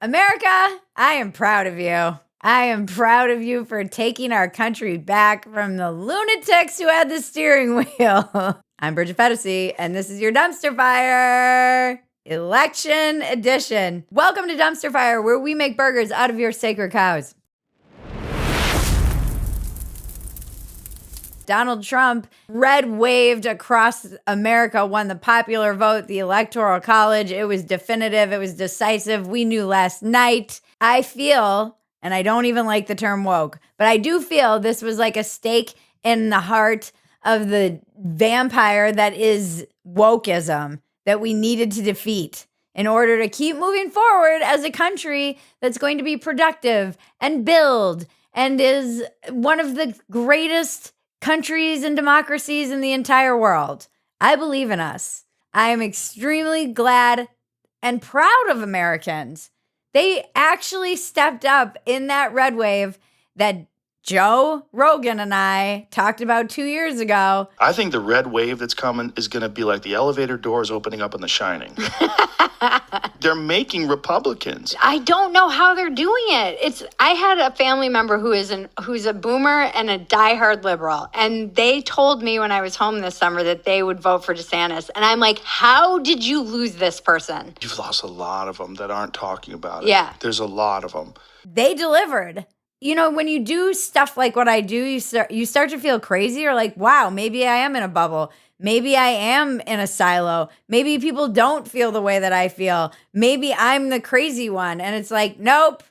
America, I am proud of you. I am proud of you for taking our country back from the lunatics who had the steering wheel. I'm Bridget Phetasy, and this is your Dumpster Fire Election Edition. Welcome to Dumpster Fire, where we make burgers out of your sacred cows. Donald Trump red-waved across America, won the popular vote, the Electoral College. It was definitive. It was decisive. We knew last night. I feel, and I don't even like the term woke, but I do feel this was like a stake in the heart of the vampire that is wokeism that we needed to defeat in order to keep moving forward as a country that's going to be productive and build and is one of the greatest countries and democracies in the entire world. I believe in us. I am extremely glad and proud of Americans. They actually stepped up in that red wave that Joe Rogan and I talked about 2 years ago. I think the red wave that's coming is going to be like the elevator doors opening up in The Shining. They're making Republicans. I don't know how they're doing it. I had a family member who's a boomer and a diehard liberal, and they told me when I was home this summer that they would vote for DeSantis, and I'm like, how did you lose this person? You've lost a lot of them that aren't talking about it. Yeah. There's a lot of them. They delivered. You know, when you do stuff like what I do, you start to feel crazy. You're like, wow, maybe I am in a bubble. Maybe I am in a silo. Maybe people don't feel the way that I feel. Maybe I'm the crazy one. And it's like, nope,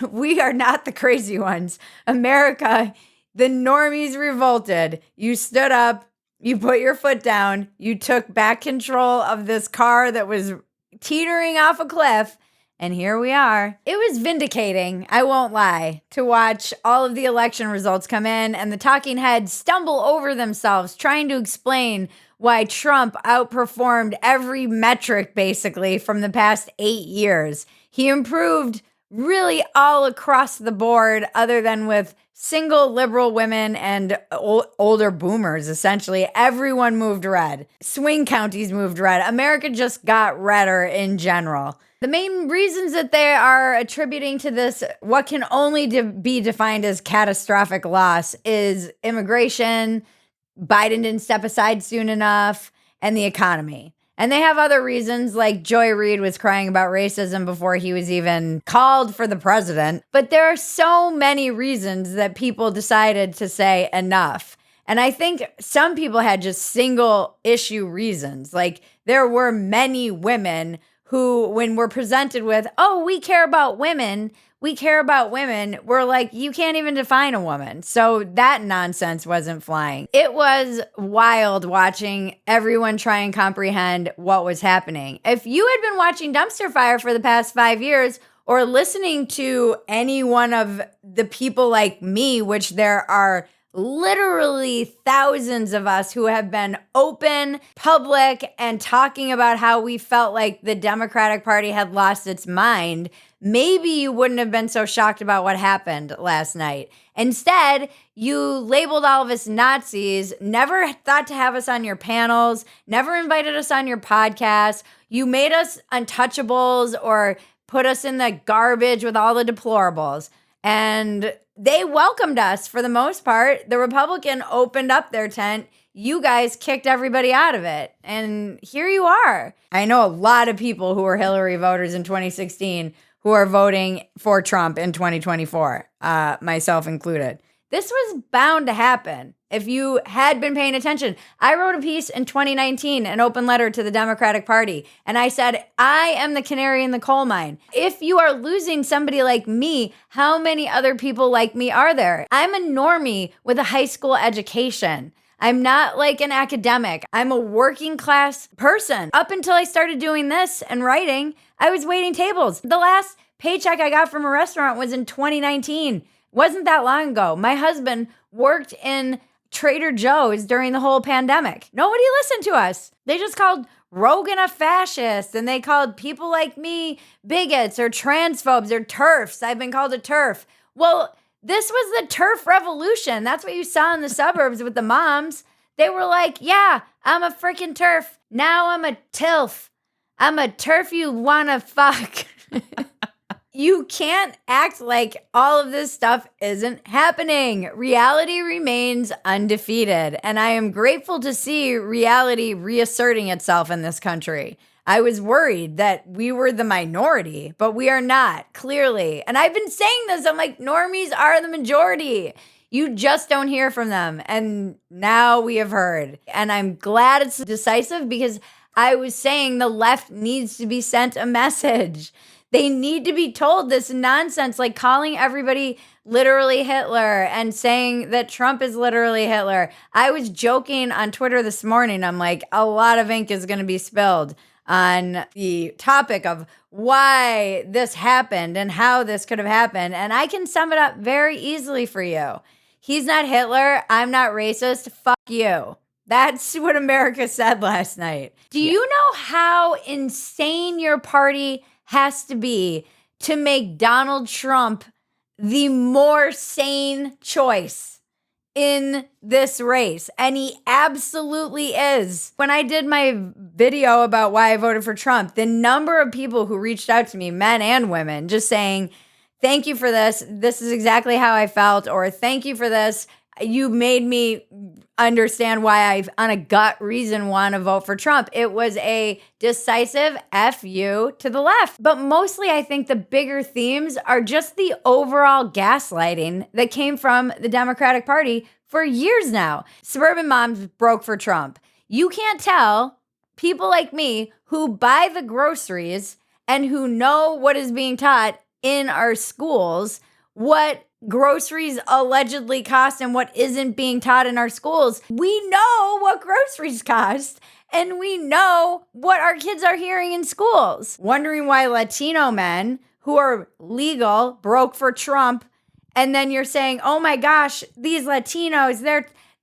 we are not the crazy ones. America, the normies revolted. You stood up, you put your foot down, you took back control of this car that was teetering off a cliff. And here we are. It was vindicating, I won't lie, to watch all of the election results come in and the talking heads stumble over themselves trying to explain why Trump outperformed every metric, basically, from the past 8 years. He improved really all across the board, other than with single liberal women and older boomers, essentially. Everyone moved red. Swing counties moved red. America just got redder in general. The main reasons that they are attributing to this, what can only be defined as catastrophic loss, is immigration, Biden didn't step aside soon enough, and the economy. And they have other reasons, like Joy Reid was crying about racism before he was even called for the president. But there are so many reasons that people decided to say enough. And I think some people had just single issue reasons. Like there were many women who, when we're presented with, oh, we care about women, we're like, you can't even define a woman. So that nonsense wasn't flying. It was wild watching everyone try and comprehend what was happening. If you had been watching Dumpster Fire for the past 5 years, or listening to any one of the people like me, which there are literally thousands of us who have been open, public, and talking about how we felt like the Democratic Party had lost its mind, maybe you wouldn't have been so shocked about what happened last night. Instead, you labeled all of us Nazis, never thought to have us on your panels, never invited us on your podcast. You made us untouchables or put us in the garbage with all the deplorables. And they welcomed us for the most part. The Republican opened up their tent. You guys kicked everybody out of it. And here you are. I know a lot of people who were Hillary voters in 2016 who are voting for Trump in 2024, myself included. This was bound to happen. If you had been paying attention, I wrote a piece in 2019, an open letter to the Democratic Party, and I said, I am the canary in the coal mine. If you are losing somebody like me, how many other people like me are there? I'm a normie with a high school education. I'm not like an academic. I'm a working class person. Up until I started doing this and writing, I was waiting tables. The last paycheck I got from a restaurant was in 2019. Wasn't that long ago. My husband worked in Trader Joe's during the whole pandemic. Nobody listened to us. They just called Rogan a fascist, and they called people like me bigots or transphobes or TERFs. I've been called a TERF. Well, this was the TERF revolution. That's what you saw in the suburbs with the moms. They were like, yeah, I'm a freaking TERF. Now I'm a TILF. I'm a TERF you wanna fuck. You can't act like all of this stuff isn't happening. Reality remains undefeated, and I am grateful to see reality reasserting itself in this country. I was worried that we were the minority, but we are not, clearly. And I've been saying this, I'm like, normies are the majority. You just don't hear from them. And now we have heard. And I'm glad it's decisive because I was saying the left needs to be sent a message. They need to be told this nonsense, like calling everybody literally Hitler and saying that Trump is literally Hitler. I was joking on Twitter this morning. I'm like, a lot of ink is going to be spilled on the topic of why this happened and how this could have happened. And I can sum it up very easily for you. He's not Hitler. I'm not racist. Fuck you. That's what America said last night. Do you know how insane your party has to be to make Donald Trump the more sane choice in this race? And he absolutely is. When I did my video about why I voted for Trump, the number of people who reached out to me, men and women, just saying, thank you for this. This is exactly how I felt. Or thank you for this. You made me understand why I, on a gut reason, want to vote for Trump. It was a decisive F you to the left. But mostly, I think the bigger themes are just the overall gaslighting that came from the Democratic Party for years now. Suburban moms broke for Trump. You can't tell people like me who buy the groceries and who know what is being taught in our schools, what groceries allegedly cost and what isn't being taught in our schools. We know what groceries cost and we know what our kids are hearing in schools. Wondering why Latino men who are legal broke for Trump, and then you're saying, oh my gosh, these Latinos,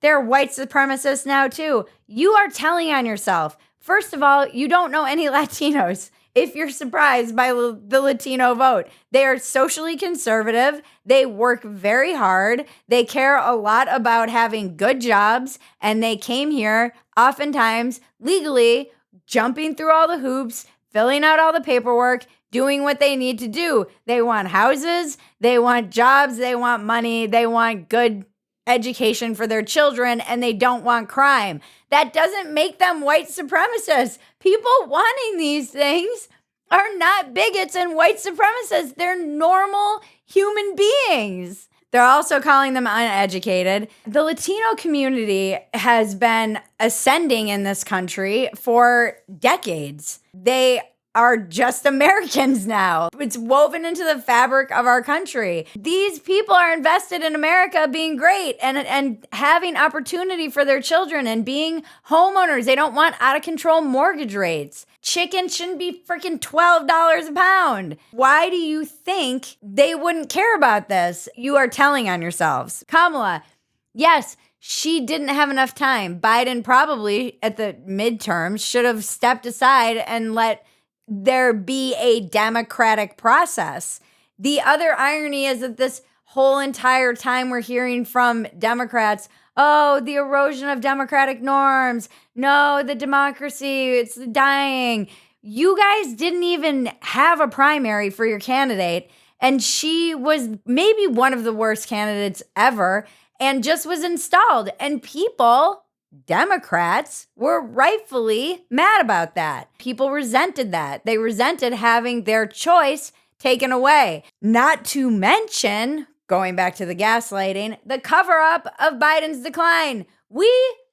they're white supremacists now too. You are telling on yourself. First of all, you don't know any Latinos. If you're surprised by the Latino vote, they are socially conservative. They work very hard. They care a lot about having good jobs. And they came here oftentimes legally, jumping through all the hoops, filling out all the paperwork, doing what they need to do. They want houses. They want jobs. They want money. They want good education for their children, and they don't want crime. That doesn't make them white supremacists. People wanting these things are not bigots and white supremacists. They're normal human beings. They're also calling them uneducated. The Latino community has been ascending in this country for decades. They are just Americans now. It's woven into the fabric of our country. These people are invested in America being great and having opportunity for their children and being homeowners. They don't want out of control mortgage rates. Chicken shouldn't be freaking $12 a pound. Why do you think they wouldn't care about this? You are telling on yourselves. Kamala, yes, she didn't have enough time. Biden probably at the midterms should have stepped aside and let there be a democratic process. The other irony is that this whole entire time we're hearing from Democrats, oh, the erosion of democratic norms. No, the democracy, it's dying. You guys didn't even have a primary for your candidate. And she was maybe one of the worst candidates ever and just was installed. And people, Democrats, were rightfully mad about that. People resented that. They resented having their choice taken away. Not to mention, going back to the gaslighting, the cover-up of Biden's decline. We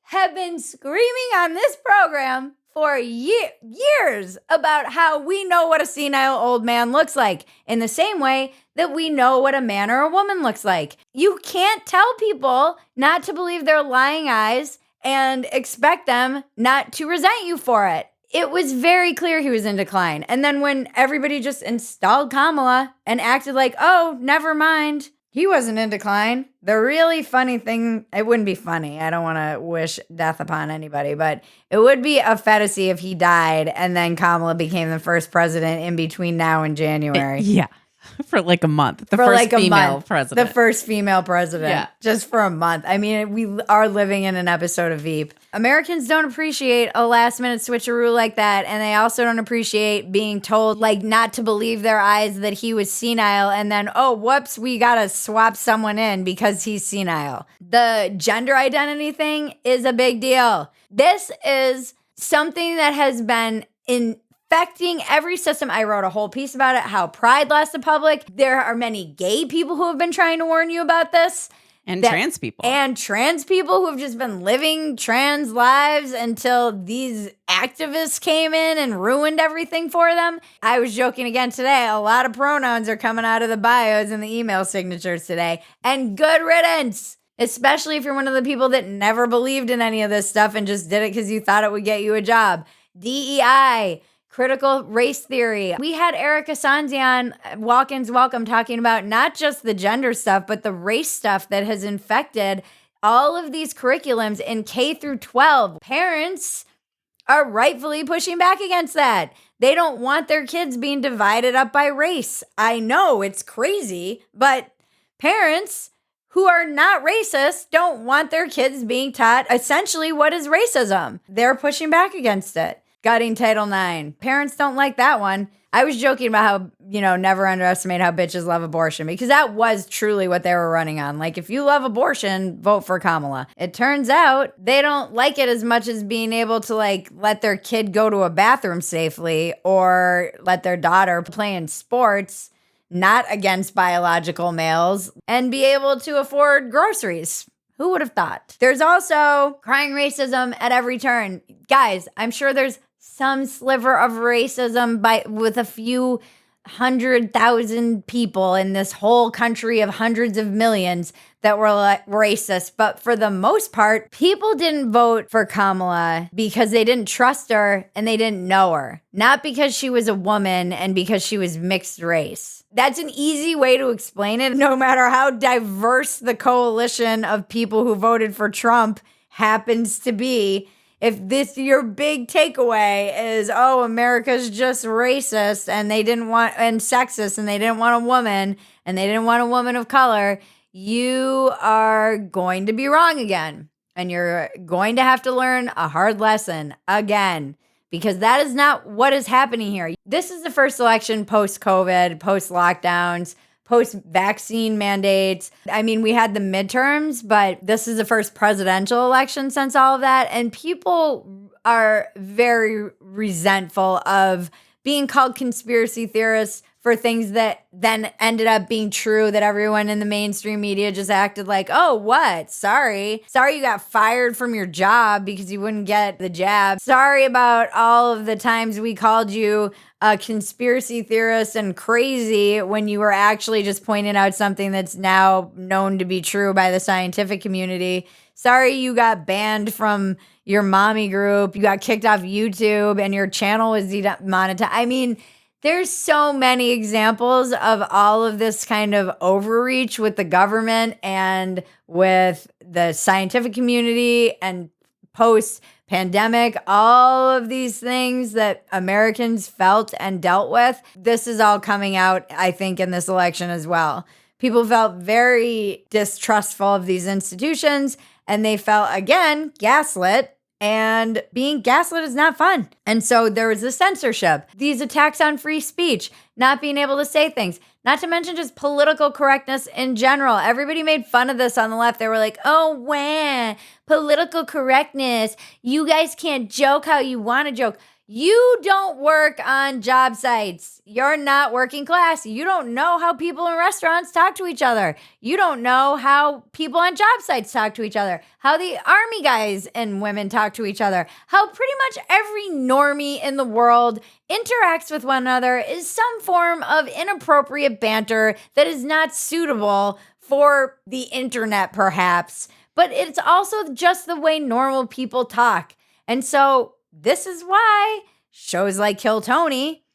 have been screaming on this program for years about how we know what a senile old man looks like, in the same way that we know what a man or a woman looks like. You can't tell people not to believe their lying eyes and expect them not to resent you for it. It was very clear he was in decline. And then when everybody just installed Kamala and acted like, oh, never mind, he wasn't in decline. The really funny thing, it wouldn't be funny. I don't want to wish death upon anybody, but it would be a fantasy if he died and then Kamala became the first president in between now and January. Yeah. For like a month. The for first like a female month. president. The first female president. Yeah. Just for a month. I mean, we are living in an episode of Veep. Americans don't appreciate a last minute switcheroo like that. And they also don't appreciate being told, like, not to believe their eyes that he was senile. And then, oh, whoops, we got to swap someone in because he's senile. The gender identity thing is a big deal. This is something that has been infecting every system. I wrote a whole piece about it, how pride lost the public. There are many gay people who have been trying to warn you about this. And trans people. And trans people who have just been living trans lives until these activists came in and ruined everything for them. I was joking again today. A lot of pronouns are coming out of the bios and the email signatures today. And good riddance. Especially if you're one of the people that never believed in any of this stuff and just did it because you thought it would get you a job. DEI. Critical race theory. We had Erica Sanzi on Walk-Ins Welcome talking about not just the gender stuff, but the race stuff that has infected all of these curriculums in K through 12. Parents are rightfully pushing back against that. They don't want their kids being divided up by race. I know it's crazy, but parents who are not racist don't want their kids being taught essentially what is racism. They're pushing back against it. Gutting Title IX. Parents don't like that one. I was joking about how, never underestimate how bitches love abortion, because that was truly what they were running on. Like, if you love abortion, vote for Kamala. It turns out they don't like it as much as being able to, like, let their kid go to a bathroom safely or let their daughter play in sports, not against biological males, and be able to afford groceries. Who would have thought? There's also crying racism at every turn. Guys, I'm sure there's some sliver of racism with a few 100,000 people in this whole country of hundreds of millions that were racist. But for the most part, people didn't vote for Kamala because they didn't trust her and they didn't know her. Not because she was a woman and because she was mixed race. That's an easy way to explain it, no matter how diverse the coalition of people who voted for Trump happens to be. If this your big takeaway is, oh, America's just racist and sexist and they didn't want a woman and they didn't want a woman of color, you are going to be wrong again. And you're going to have to learn a hard lesson again, because that is not what is happening here. This is the first election post-COVID, post-lockdowns, post-vaccine mandates. I mean, we had the midterms, but this is the first presidential election since all of that. And people are very resentful of being called conspiracy theorists for things that then ended up being true, that everyone in the mainstream media just acted like, oh, what? Sorry you got fired from your job because you wouldn't get the jab. Sorry about all of the times we called you a conspiracy theorist and crazy when you were actually just pointing out something that's now known to be true by the scientific community. Sorry you got banned from your mommy group. You got kicked off YouTube and your channel was demonetized. I mean, there's so many examples of all of this kind of overreach with the government and with the scientific community and post-pandemic, all of these things that Americans felt and dealt with. This is all coming out, I think, in this election as well. People felt very distrustful of these institutions and they felt, again, gaslit. And being gaslit is not fun. And so there was the censorship, these attacks on free speech, not being able to say things, not to mention just political correctness in general. Everybody made fun of this on the left. They were like, oh, wow, political correctness. You guys can't joke how you want to joke. You don't work on job sites. You're not working class. You don't know how people in restaurants talk to each other. You don't know how people on job sites talk to each other, how the army guys and women talk to each other, how pretty much every normie in the world interacts with one another is some form of inappropriate banter that is not suitable for the internet, perhaps. But it's also just the way normal people talk. And so this is why shows like Kill Tony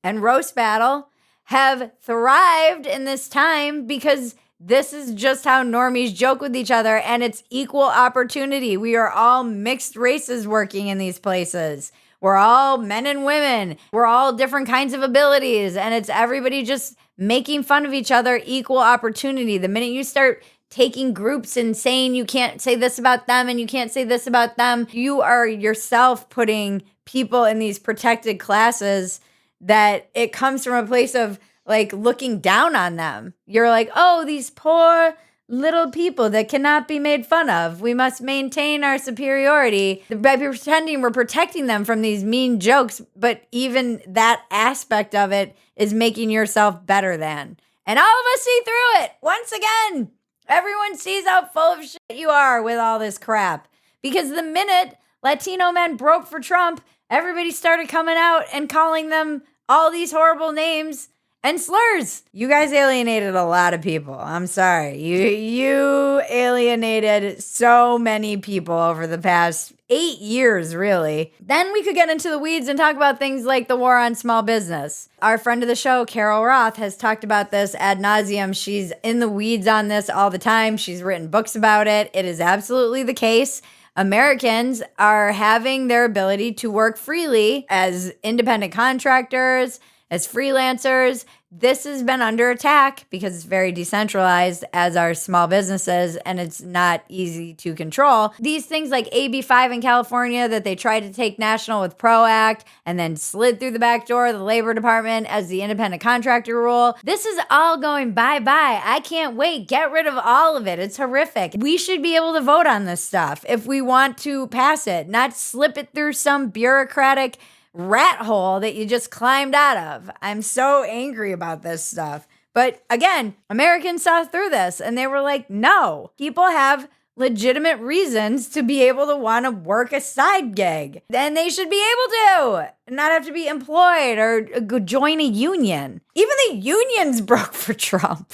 and Roast Battle have thrived in this time, because this is just how normies joke with each other, and it's equal opportunity. We are all mixed races working in these places. We're all men and women. We're all different kinds of abilities, and it's everybody just making fun of each other, equal opportunity. The minute you start taking groups and saying you can't say this about them and you can't say this about them, you are yourself putting people in these protected classes that it comes from a place of like looking down on them. You're like, oh, these poor little people that cannot be made fun of. We must maintain our superiority by pretending we're protecting them from these mean jokes. But even that aspect of it is making yourself better than. And all of us see through it. Once again, everyone sees how full of shit you are with all this crap. Because the minute Latino men broke for Trump, everybody started coming out and calling them all these horrible names and slurs. You guys alienated a lot of people. I'm sorry. You alienated so many people over the past 8 years, really. Then we could get into the weeds and talk about things like the war on small business. Our friend of the show, Carol Roth, has talked about this ad nauseum. She's in the weeds on this all the time. She's written books about it. It is absolutely the case. Americans are having their ability to work freely as independent contractors, as freelancers. This has been under attack because it's very decentralized as are small businesses and it's not easy to control. These things like AB 5 in California that they tried to take national with PRO Act and then slid through the back door of the Labor Department as the independent contractor rule. This is all going bye-bye. I can't wait. Get rid of all of it. It's horrific. We should be able to vote on this stuff if we want to pass it, not slip it through some bureaucratic rat hole that you just climbed out of. I'm so angry about this stuff. But again, Americans saw through this and they were like, no, people have legitimate reasons to be able to want to work a side gig. Then they should be able to not have to be employed or go join a union. Even the unions broke for Trump.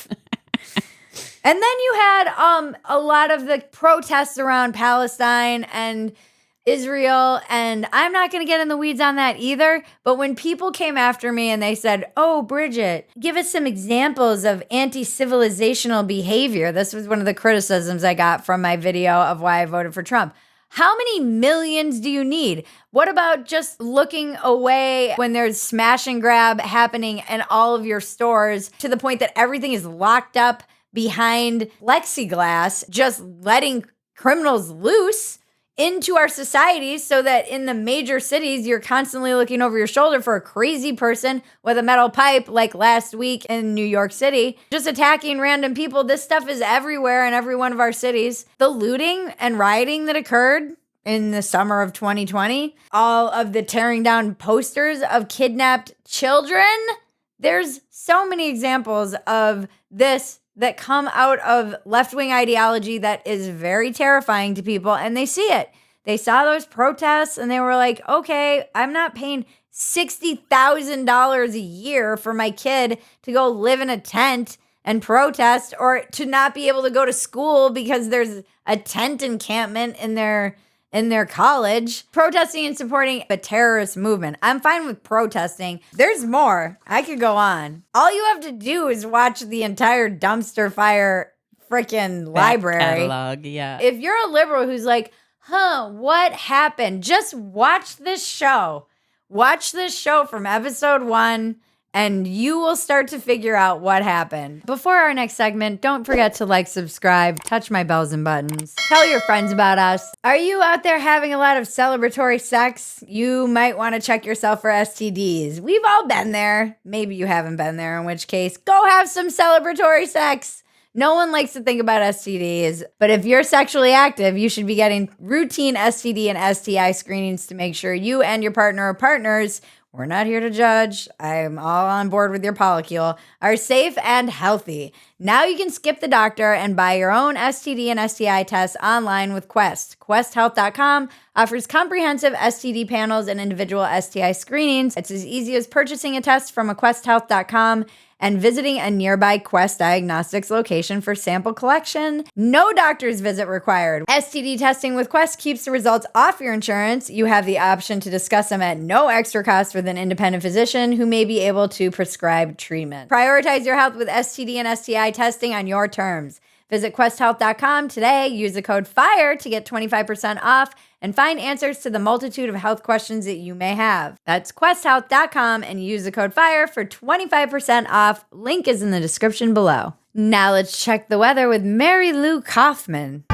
And then you had a lot of the protests around Palestine and Israel, and I'm not going to get in the weeds on that either, but when people came after me and they said, oh, Bridget, give us some examples of anti-civilizational behavior. This was one of the criticisms I got from my video of why I voted for Trump. How many millions do you need? What about just looking away when there's smash and grab happening in all of your stores to the point that everything is locked up behind plexiglass, just letting criminals loose into our societies so that in the major cities, you're constantly looking over your shoulder for a crazy person with a metal pipe like last week in New York City, just attacking random people. This stuff is everywhere in every one of our cities. The looting and rioting that occurred in the summer of 2020, all of the tearing down posters of kidnapped children. There's so many examples of this that come out of left-wing ideology that is very terrifying to people, and they see it. They saw those protests, and they were like, okay, I'm not paying $60,000 a year for my kid to go live in a tent and protest or to not be able to go to school because there's a tent encampment in their college, protesting and supporting a terrorist movement. I'm fine with protesting. There's more. I could go on. All you have to do is watch the entire dumpster fire freaking library. Catalog, yeah. If you're a liberal who's like, what happened? Just watch this show. Watch this show from episode 1. And you will start to figure out what happened. Before our next segment, don't forget to like, subscribe, touch my bells and buttons. Tell your friends about us. Are you out there having a lot of celebratory sex? You might want to check yourself for STDs. We've all been there. Maybe you haven't been there, in which case, go have some celebratory sex. No one likes to think about STDs, but if you're sexually active, you should be getting routine STD and STI screenings to make sure you and your partner or partners, we're not here to judge, I'm all on board with your polycule, are safe and healthy. Now you can skip the doctor and buy your own STD and STI tests online with Quest. QuestHealth.com offers comprehensive STD panels and individual STI screenings. It's as easy as purchasing a test from a QuestHealth.com and visiting a nearby Quest Diagnostics location for sample collection. No doctor's visit required. STD testing with Quest keeps the results off your insurance. You have the option to discuss them at no extra cost with an independent physician who may be able to prescribe treatment. Prioritize your health with STD and STI testing on your terms. Visit questhealth.com today. Use the code FIRE to get 25% off and find answers to the multitude of health questions that you may have. That's questhealth.com and use the code FIRE for 25% off. Link is in the description below. Now let's check the weather with Mary Lou Kaufman.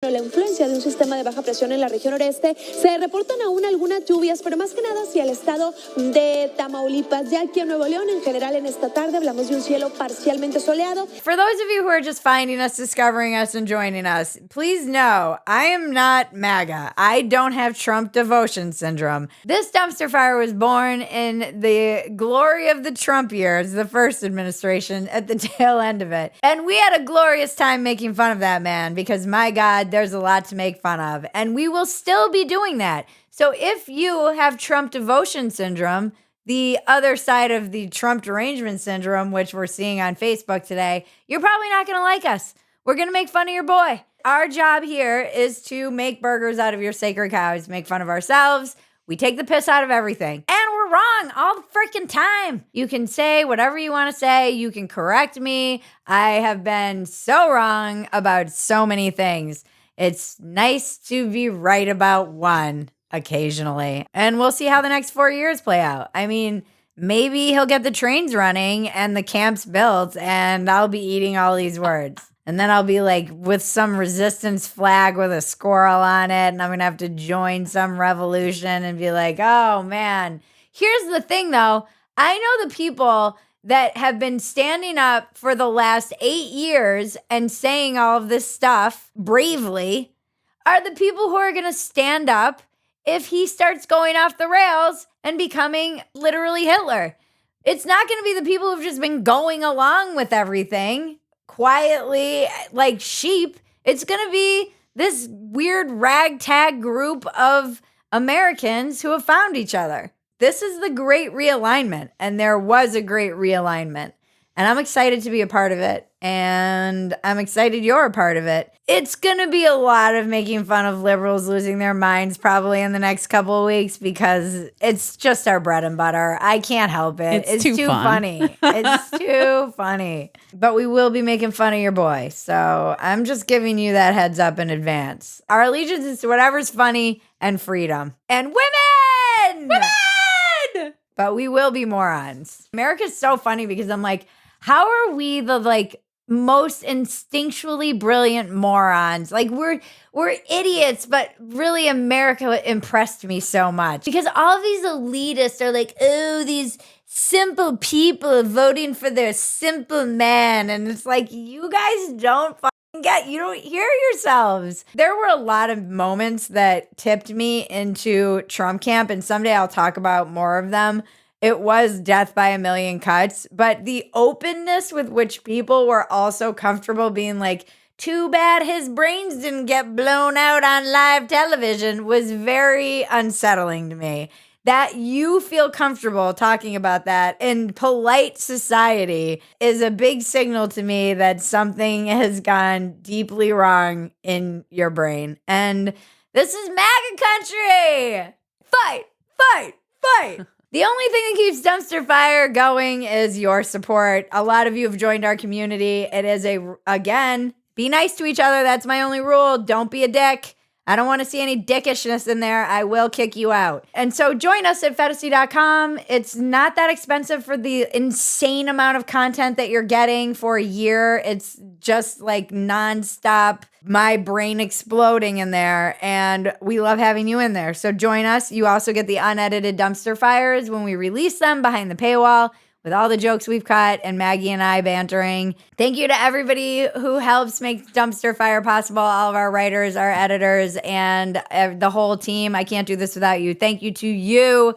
La influencia de un sistema de baja presión en la región noreste, se reportan aún algunas lluvias, pero más que nada hacia el estado de Tamaulipas. Ya aquí en Nuevo León, en general, en esta tarde hablamos de un cielo parcialmente soleado. For those of you who are just finding us, discovering us, and joining us, please know I am not MAGA. I don't have Trump devotion syndrome. This dumpster fire was born in the glory of the Trump years, the first administration, at the tail end of it. And we had a glorious time making fun of that man because, my God, there's a lot to make fun of. And we will still be doing that. So if you have Trump devotion syndrome, the other side of the Trump derangement syndrome, which we're seeing on Facebook today, you're probably not going to like us. We're going to make fun of your boy. Our job here is to make burgers out of your sacred cows, make fun of ourselves. We take the piss out of everything. And we're wrong all the freaking time. You can say whatever you want to say. You can correct me. I have been so wrong about so many things. It's nice to be right about one occasionally. And we'll see how the next 4 years play out. I mean, maybe he'll get the trains running and the camps built and I'll be eating all these words. And then I'll be like with some resistance flag with a squirrel on it. And I'm going to have to join some revolution and be like, oh man. Here's the thing though. I know the people that have been standing up for the last 8 years and saying all of this stuff bravely are the people who are going to stand up if he starts going off the rails and becoming literally Hitler. It's not going to be the people who've just been going along with everything quietly like sheep. It's going to be this weird ragtag group of Americans who have found each other. This is the great realignment, and there was a great realignment, and I'm excited to be a part of it, and I'm excited you're a part of it. It's going to be a lot of making fun of liberals losing their minds probably in the next couple of weeks because it's just our bread and butter. I can't help it. It's too funny. It's too funny. But we will be making fun of your boy, so I'm just giving you that heads up in advance. Our allegiance is to whatever's funny and freedom. And women! Women! But we will be morons. America's so funny because I'm like, how are we the most instinctually brilliant morons? Like we're idiots, but really America impressed me so much because all of these elitists are like, oh, these simple people voting for their simple man. And it's like, you guys don't you don't hear yourselves. There were a lot of moments that tipped me into Trump camp, and someday I'll talk about more of them. It was death by a million cuts, but the openness with which people were also comfortable being like, too bad his brains didn't get blown out on live television was very unsettling to me. That you feel comfortable talking about that in polite society is a big signal to me that something has gone deeply wrong in your brain. And this is MAGA country. Fight, fight, fight. The only thing that keeps Dumpster Fire going is your support. A lot of you have joined our community. It is again, be nice to each other. That's my only rule. Don't be a dick. I don't want to see any dickishness in there. I will kick you out. And so join us at Phetasy.com. It's not that expensive for the insane amount of content that you're getting for a year. It's just like nonstop, my brain exploding in there. And we love having you in there. So join us. You also get the unedited Dumpster Fires when we release them behind the paywall, with all the jokes we've cut and Maggie and I bantering. Thank you to everybody who helps make Dumpster Fire possible, all of our writers, our editors, and the whole team. I can't do this without you. Thank you to you,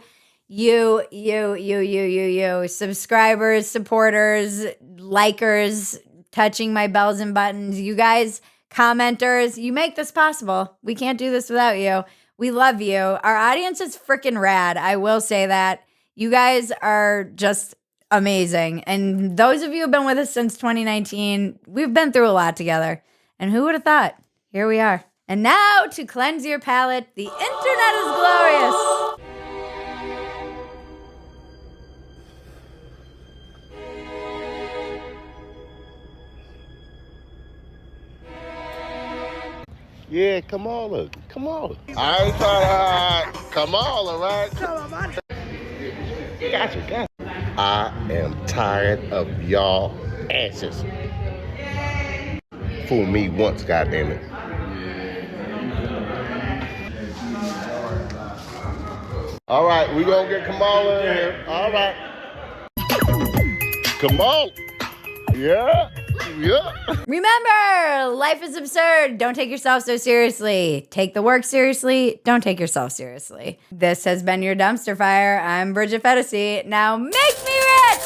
subscribers, supporters, likers, touching my bells and buttons. You guys, commenters, you make this possible. We can't do this without you. We love you. Our audience is freaking rad. I will say that. You guys are just amazing. And those of you who've been with us since 2019, we've been through a lot together. And who would have thought? Here we are. And now to cleanse your palate, the internet is glorious. Yeah, Kamala. Kamala. I ain't trying to hide. Kamala, right? Gotcha. I am tired of y'all asses. Fool me once, goddammit. All right, we gonna get Kamala in here. All right. Kamala. Yeah. Remember, life is absurd. Don't take yourself so seriously. Take the work seriously. Don't take yourself seriously. This has been your dumpster fire. I'm Bridget Phetasy. Now make me rich.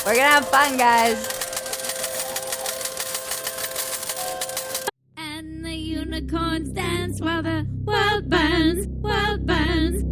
We're gonna have fun, guys. And the unicorns dance while the world burns, world burns.